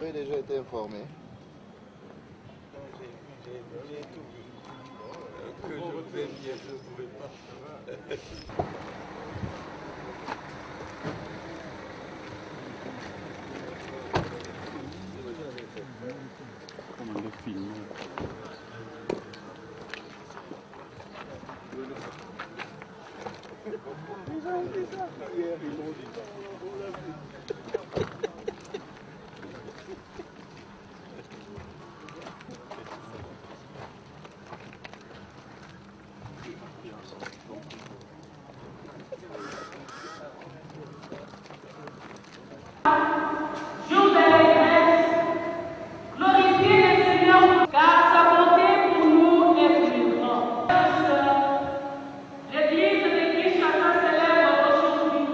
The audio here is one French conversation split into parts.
J'ai déjà été informé. Que je vous ai dit, je ne pouvais pas. Comment le film? Ils ont dit ça. Hier, ils ont dit ça. On l'a vu. L'église de Christ célèbre aujourd'hui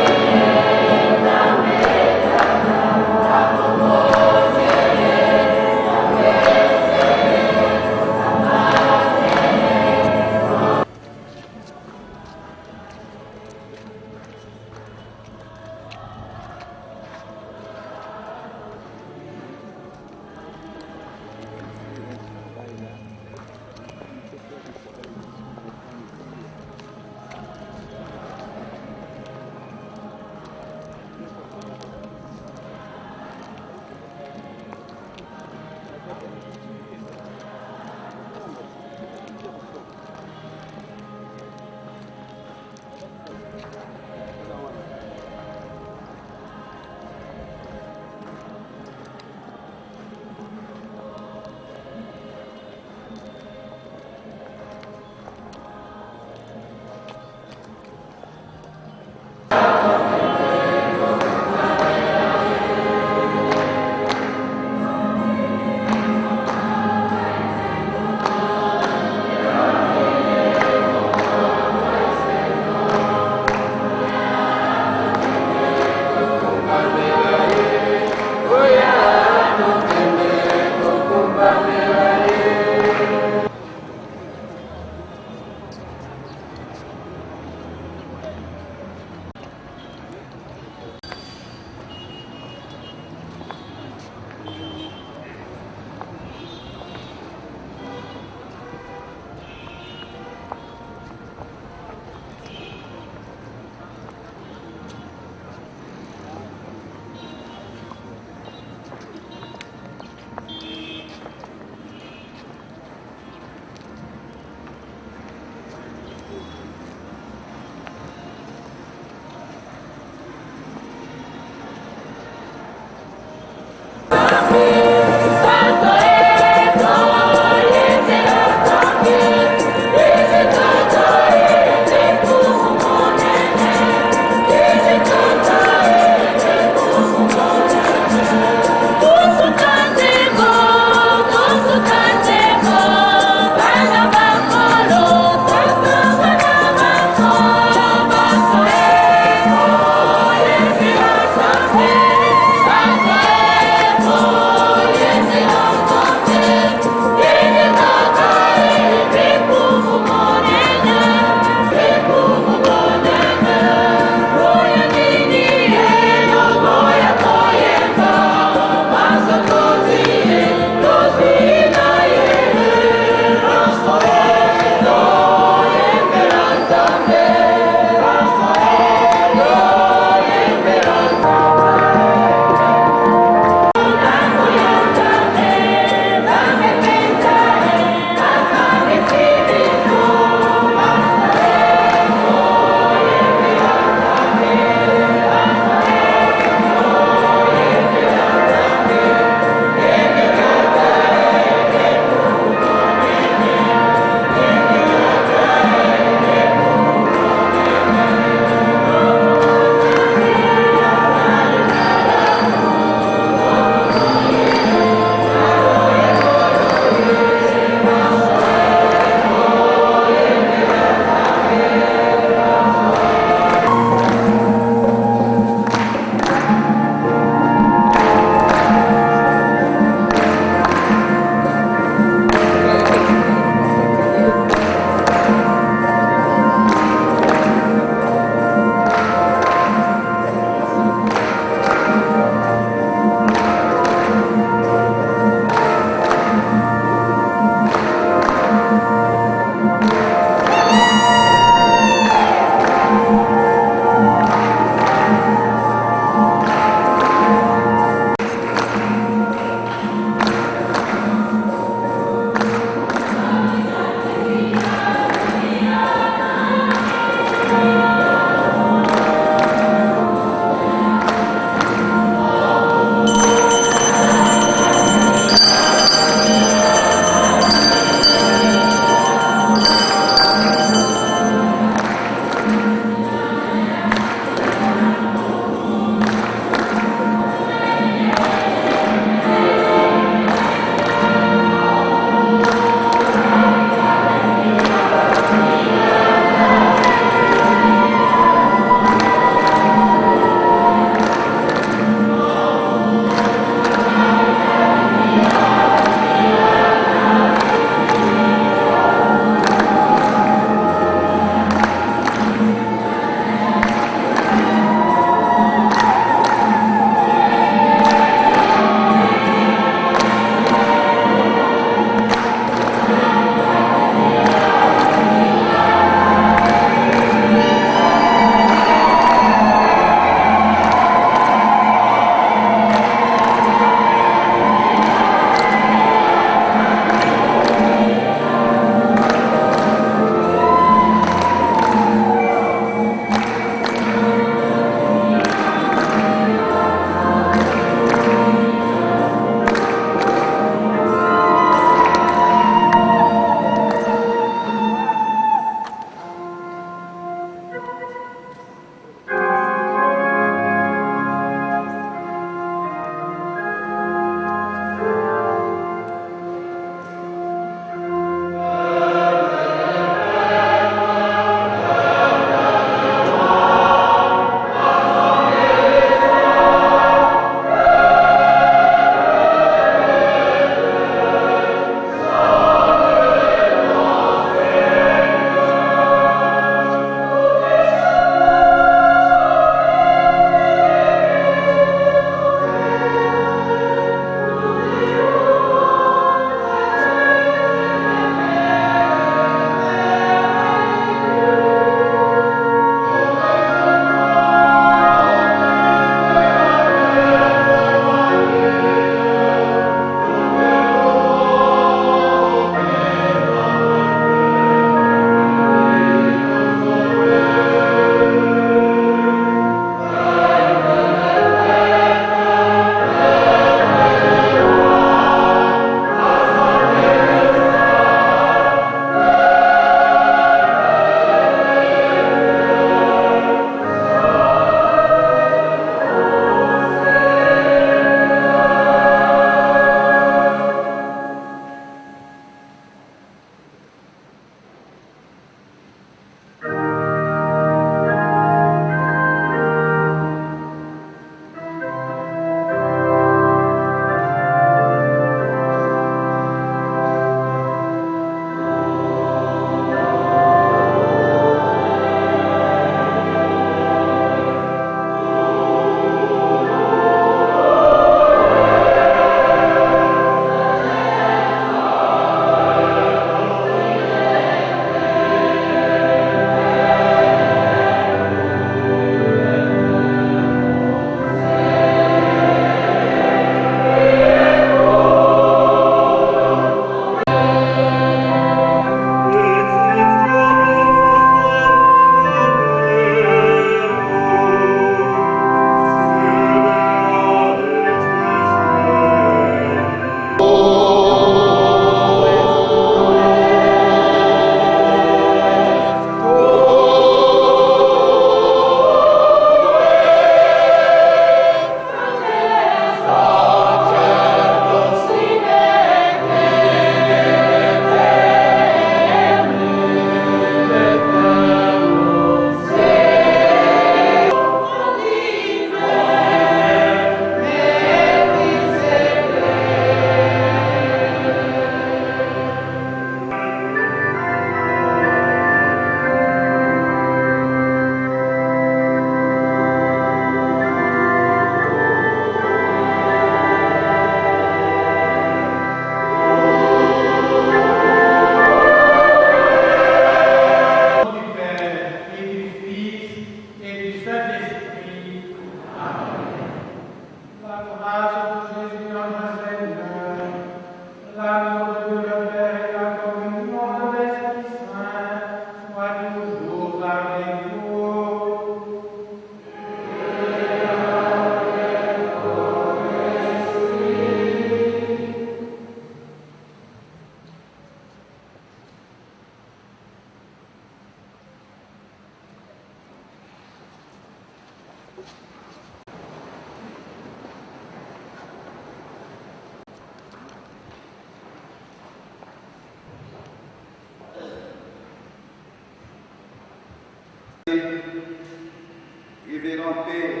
révérend Père,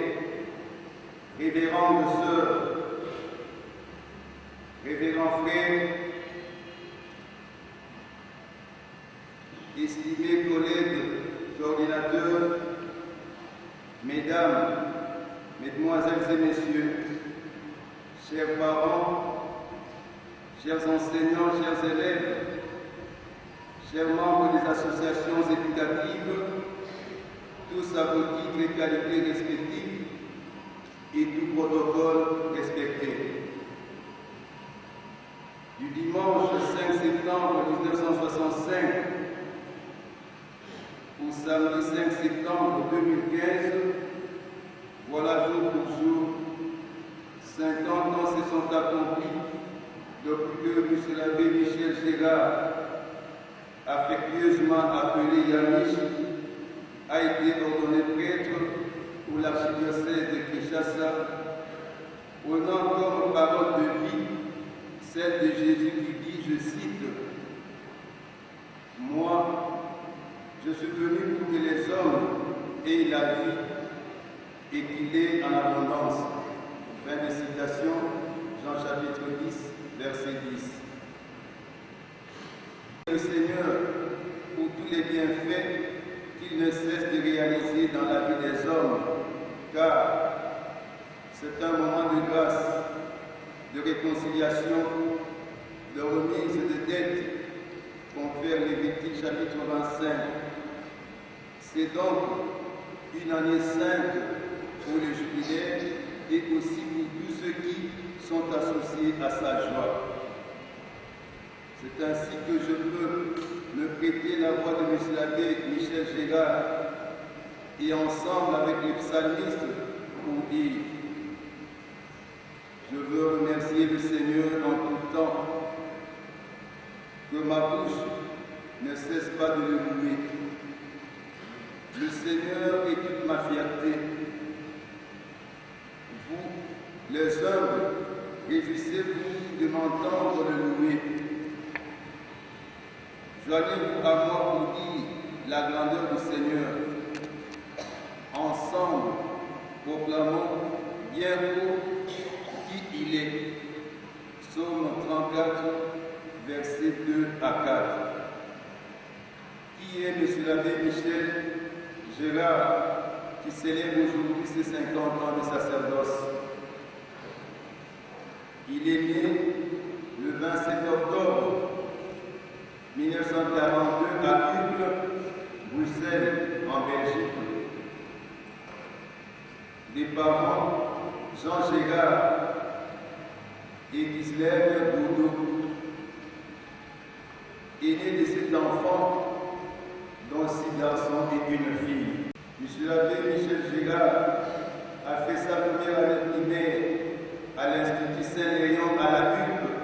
révérende sœurs, révérends frères, estimés collègues, coordinateurs, mesdames, mesdemoiselles et messieurs, chers parents, chers enseignants, chers élèves, chers membres des associations éducatives, tous à vos titres et qualités respectifs et tout protocole respecté. Du dimanche 5 septembre 1965 au samedi 5 septembre 2015, voilà jour pour jour, 50 ans se sont accomplis depuis que M. l'abbé Michel Gérard, affectueusement appelé Yamiche, a été ordonné prêtre pour l'archidiocèse de Kinshasa, prenant comme parole de vie celle de Jésus qui dit, je cite, « Moi, je suis venu pour que les hommes aient la vie et qu'il ait en abondance. » Fin de citation, Jean chapitre 10, verset 10. Le Seigneur, pour tous les bienfaits qu'il ne cesse de réaliser dans la vie des hommes, car c'est un moment de grâce, de réconciliation, de remise de dettes, confère Lévitique chapitre 25. C'est donc une année sainte pour les jubilaires et aussi pour tous ceux qui sont associés à sa joie. C'est ainsi que je peux me prêter la voix de M. l'abbé Michel Gérard et ensemble avec les psalmistes pour dire: je veux remercier le Seigneur en tout temps, que ma bouche ne cesse pas de le louer. Le Seigneur est toute ma fierté. Vous, les humbles, réjouissez-vous de m'entendre le louer. Joignez-vous à moi pour dire la grandeur du Seigneur. Ensemble, proclamons bien haut qui il est. Psaume 34, versets 2 à 4. Qui est M. l'abbé Michel Gérard, qui célèbre aujourd'hui ses 50 ans de sacerdoce? Il est né le 27 octobre 1942 à Uccle, Bruxelles, en Belgique. Des parents Jean Gérard et Ghislaine Bourdeau. Aîné de cet enfant, dont 6 garçons et une fille. M. l'abbé Michel Gérard a fait sa première année primaire à l'Institut Saint-Léon à la Uccle,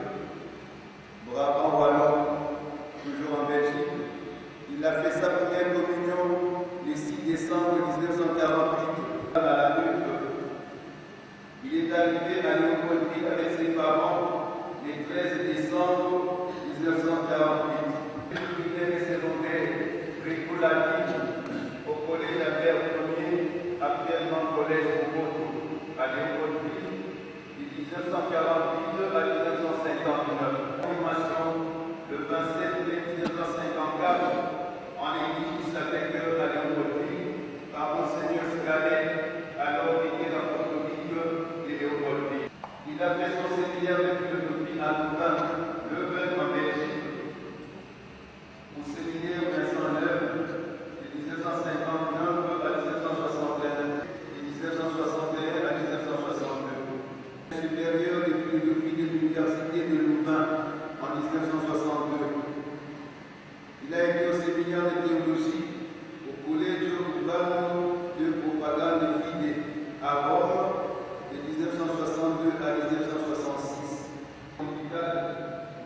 Brabant Wallon, toujours en Belgique. Il a fait sa première communion le 6 décembre 1948 à la Uccle. Il est arrivé à Léopoldville avec ses parents le 13 décembre 1948. Primaire et secondaire, gréco-latine, au collège Albert Ier, actuellement collège Mobutu, à Léopoldville, de 1948 à 1959. Formation le 27 mai 1954 en église du Sacré-Cœur à Léopoldville par Monseigneur Scalet, alors vicaire apostolique de Léopoldville. Il a fait son séminaire de philosophie à Louvain, Leuven en Belgique. Au séminaire Vincent Neuve de 1959 à 1961 et 1961 à 1962. Supérieur de philosophie de l'Université de Louvain en 1962. Il a été au séminaire de théologie au Collegio Urbano de Propagande Fide à Rome de 1962 à 1966. Hôpital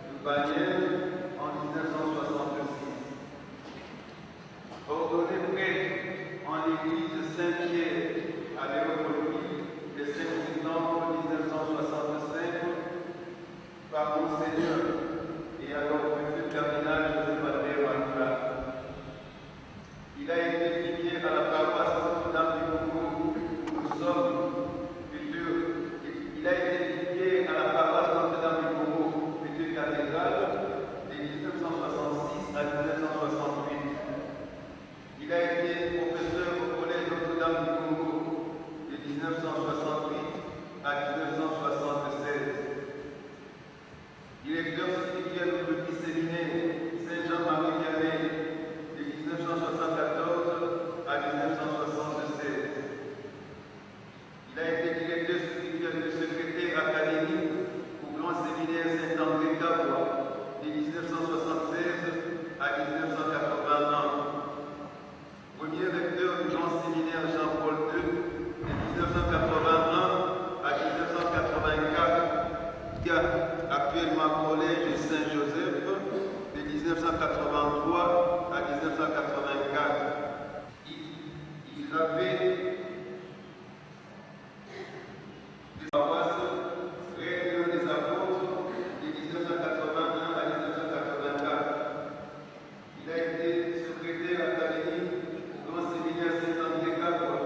de Bagnères en 1966. Ordonné prêtre en l'église Saint-Pierre à Léopoldville le 5 septembre 1965 par Monseigneur et alors Monsieur Cardinal Joseph Albert Manula. 1983 à 1984. Il avait des paroisses réunion des apôtres de 1981 à 1984. Il a été secrétaire académique au Grand Séminaire Saint-André Capua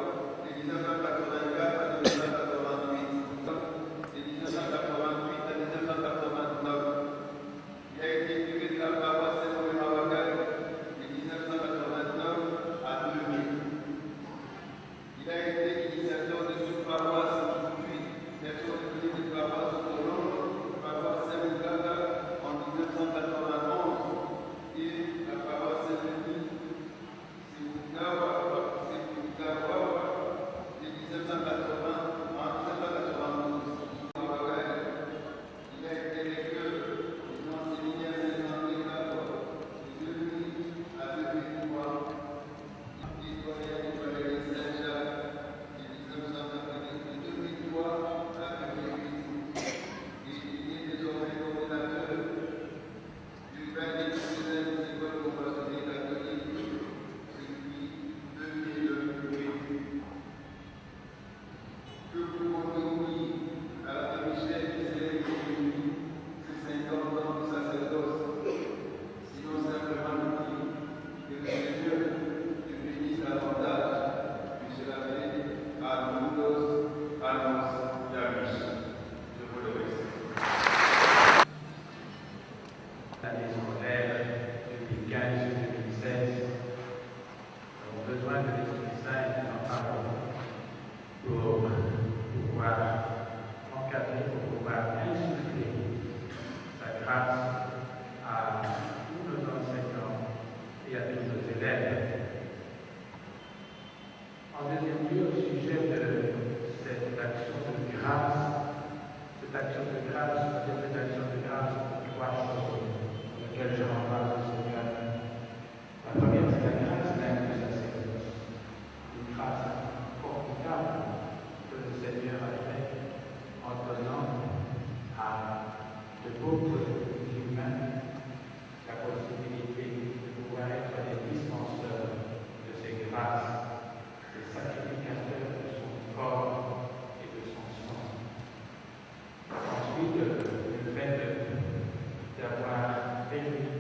de 1984 à 1988. De 1988 à 1989. Il a été curé de la paroisse Saint-Maurice de 1989 à 2000. Il a été initiateur de sous-paroisse puis directeur de la paroisse autonome, paroisse Saint-Gaga en 1991 et la paroisse Saint-Denis, Sikugawa de 1980 en 1992. Il a été lecteur du Grand Séminaire Saint-André Capua de 2000 à 2003. Historien du Palais Saint-Jacques de 2003 à 2008. Il est désormais coordinateur du bain des étudiants des écoles conventionnelles catholiques depuis 2008. Que pouvons-nous dire à l'abbé Michel qui célèbre aujourd'hui ses 50 ans de sacerdoce, sinon simplement nous dire que le Seigneur te bénisse davantage, puisque l'abbé à nous annonce la mission. Je vous le remercie. L'année scolaire 2015-2016 avons besoin de l'Esprit Saint et de la parole pour pouvoir encadrer, pour pouvoir insuffler sa grâce à tous nos enseignants et à tous nos élèves. En deuxième lieu, au sujet de cette action de grâce, cette action de grâce pour trois choses auxquelles je renvoie le Seigneur. La première, c'est la grâce même du sacerdoce, une grâce formidable que le Seigneur a faite en donnant à de pauvres humains la possibilité de pouvoir être des dispenseurs de ces grâces, des sacrificateurs de son corps et de son sang. Ensuite, le fait d'avoir permis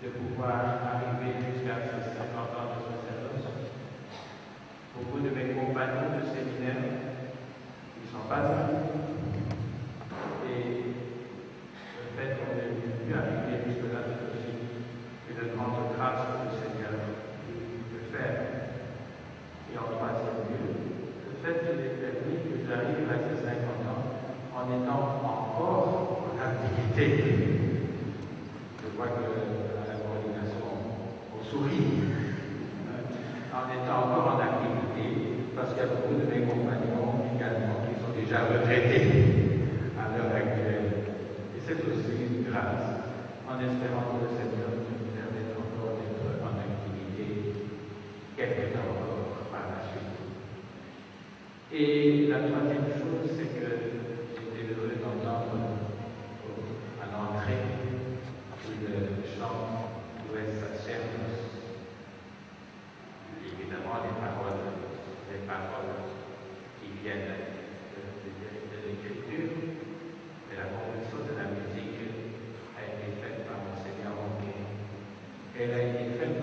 de pouvoir arriver jusqu'à ces 50 ans de sacerdoce. Beaucoup de mes compagnons de séminaire ne sont pas arrivés. Et le fait qu'on ait pu arriver jusque-là, c'est aussi une grande grâce que le Seigneur peut faire. Et en troisième lieu, le fait qu'il ait permis que j'arrive à ces 50 ans en étant encore en activité. Je vois que la coordination au sourire, en étant encore en activité, parce qu'il y a beaucoup de mes compagnons également qui sont déjà retraités à l'heure actuelle. Et c'est aussi une grâce, en espérant que le Seigneur nous permette encore d'être en activité quelque temps encore par la suite. Et la troisième chose, c'est que j'étais heureux d'entendre à l'entrée une chant Louest Sacerdos. Évidemment, les paroles qui viennent de l'écriture, mais la composition de la musique a été faite par Monseigneur Ronquet. Elle a été faite